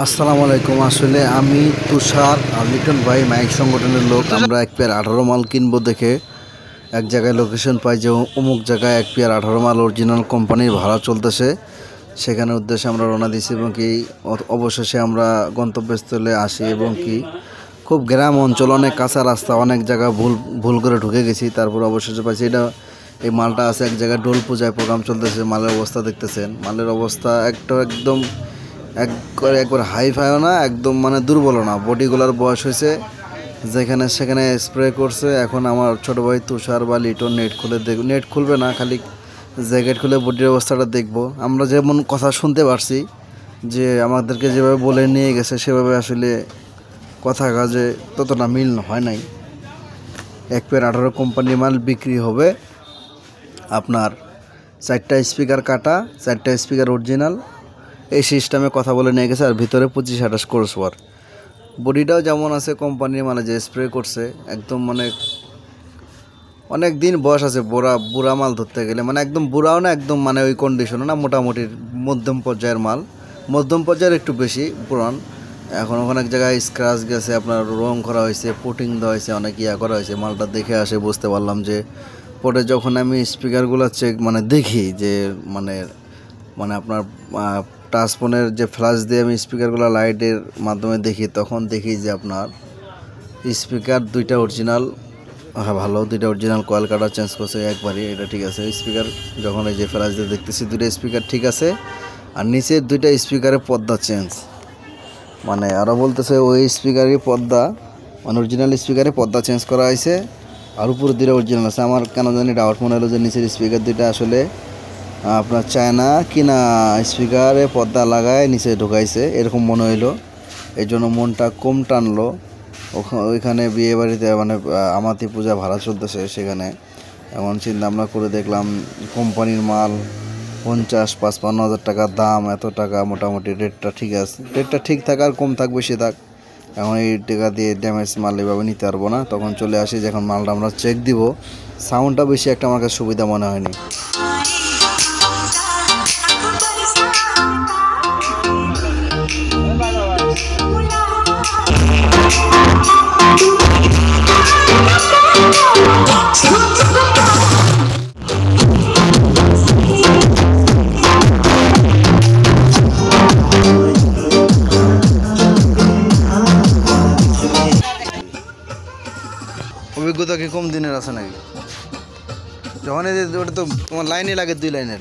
আসসালামু আলাইকুম। আসলে আমি তুষার আর লিটন ভাই মাইক সংগঠনের লোক। আমরা এক পেয়ার 18 মাল কিনবো দেখে এক জায়গায় লোকেশন পাই যে অমুক জায়গায় এক পেয়ার 18 মাল অরিজিনাল কোম্পানির ভাড়া চলতেছে। সেখানে উদ্দেশ্যে আমরা রওনা দিয়েছি এবং কি অবশেষে আমরা গন্তব্যস্থলে আসি এবং কি খুব গ্রাম অঞ্চল, অনেক কাঁচা রাস্তা, অনেক জায়গা ভুল করে ঢুকে গেছি। তারপর অবশেষে পাইছি এই মালটা আছে এক জায়গায় ডোল পূজায় প্রোগ্রাম চলতেছে। মালের অবস্থা দেখতেছেন, মালের অবস্থা একদম একবার হাই ফাইও না, একদম মানে দুর্বলও না। বডিগুলার বয়স হয়েছে, যেখানে সেখানে স্প্রে করছে। এখন আমার ছোটো ভাই তুষার বা লিটন নেট খুলবে না, খালি জ্যাকেট খুলে বডির অবস্থাটা দেখবো। আমরা যেমন কথা শুনতে পারছি যে আমাদেরকে যেভাবে বলে নিয়ে গেছে সেভাবে আসলে কথা কাজে ততটা মিল হয় নাই। এক পেয়ার 18 কোম্পানির মাল বিক্রি হবে আপনার 4টা স্পিকার কাটা, 4টা স্পিকার অরিজিনাল, এই সিস্টেমে কথা বলে নিয়ে গেছে। আর ভিতরে 25-28 কোর্স ওয়ার। বডিটাও যেমন আছে কোম্পানির মানে যে স্প্রে করছে, একদম মানে অনেক দিন বয়স আছে। বুড়া মাল ধরতে গেলে মানে একদম বুড়াও না, একদম মানে ওই কন্ডিশনও না, মোটামুটি মধ্যম পর্যায়ের মাল। মধ্যম পর্যায়ের একটু বেশি পুরান। এখন অনেক জায়গায় স্ক্র্যাচ গেছে, আপনার রং করা হয়েছে, পুটিং দেওয়া হয়েছে, অনেক করা হয়েছে। মালটা দেখে আসে বুঝতে পারলাম যে পরে যখন আমি স্পিকারগুলো মানে দেখি যে মানে মানে আপনার টাচ ফোনের যে ফ্ল্যাশ দিয়ে আমি স্পিকারগুলো লাইটের মাধ্যমে দেখি, তখন দেখি যে আপনার স্পিকার 2টা অরিজিনাল, ভালো 2টা অরিজিনাল কয়েল কাটা চেঞ্জ করছে একবারই, এটা ঠিক আছে। স্পিকার যখন এই যে ফ্ল্যাশ দিয়ে দেখতেছি 2টা স্পিকার ঠিক আছে। আর নিচের 2টা স্পিকারের পর্দা চেঞ্জ, মানে আরও বলতেছে ওই স্পিকারের পর্দা মানে অরিজিনাল স্পিকারে পর্দা চেঞ্জ করা হয়েছে। আর উপরে 2টা অরিজিনাল আছে। আমার কেন জানি ডাউট মনে হলো যে নিচের স্পিকার 2টা আসলে আপনার চায়না কিনা স্পিকারে পর্দা লাগায় নিচে ঢুকাইছে, এরকম মনে হইলো। এই জন্য মনটা কম টানলো। ওইখানে বিয়ে বাড়িতে মানে আমাতি পূজা ভাড়া চলতেছে, সেখানে এমন চিন্তা ভাবনা করে দেখলাম কোম্পানির মাল 50-55 হাজার টাকা দাম, এত টাকা মোটামুটি রেটটা ঠিক আছে। রেটটা ঠিক থাক আর কম থাক বেশি থাক, এখন এই টাকা দিয়ে ড্যামেজ মাল এভাবে নিতে পারবো না। তখন চলে আসি, যখন মালটা আমরা চেক দিব, সাউন্ডটা বেশি একটা আমার কাছে সুবিধা মনে হয়নি। অভিজ্ঞতা কি কম দিনের আছে নাকি? যখন ওটা তো তোমার লাইনে লাগে 2 লাইনের।